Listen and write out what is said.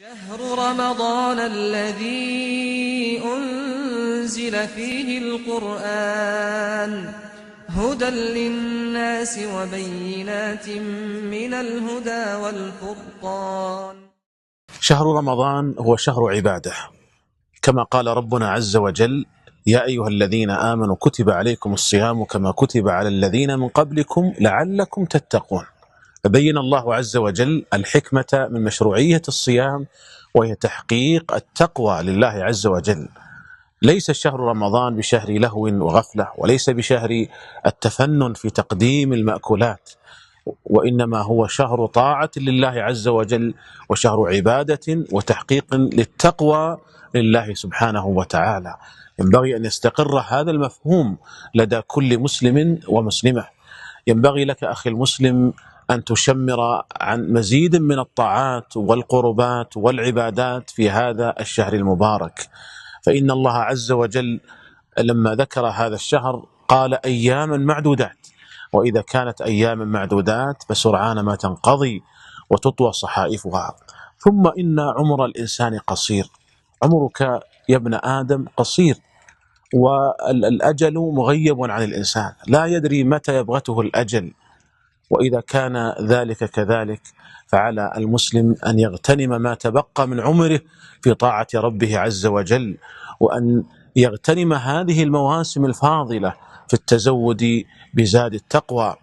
شهر رمضان الذي أنزل فيه القرآن هدى للناس وبينات من الهدى والفرقان. شهر رمضان هو شهر عبادة، كما قال ربنا عز وجل: يا أيها الذين آمنوا كتب عليكم الصيام كما كتب على الذين من قبلكم لعلكم تتقون. فبين الله عز وجل الحكمة من مشروعية الصيام، وهي تحقيق التقوى لله عز وجل. ليس شهر رمضان بشهر لهو وغفلة، وليس بشهر التفنن في تقديم المأكولات، وإنما هو شهر طاعة لله عز وجل، وشهر عبادة وتحقيق للتقوى لله سبحانه وتعالى. ينبغي أن يستقر هذا المفهوم لدى كل مسلم ومسلمة. ينبغي لك أخي المسلم أن تشمر عن مزيد من الطاعات والقربات والعبادات في هذا الشهر المبارك، فإن الله عز وجل لما ذكر هذا الشهر قال أياما معدودات، وإذا كانت أياما معدودات فسرعان ما تنقضي وتطوى صحائفها. ثم إن عمر الإنسان قصير، عمرك يا ابن آدم قصير، والأجل مغيب عن الإنسان، لا يدري متى يبغته الأجل. وإذا كان ذلك كذلك فعلى المسلم أن يغتنم ما تبقى من عمره في طاعة ربه عز وجل، وأن يغتنم هذه المواسم الفاضلة في التزود بزاد التقوى.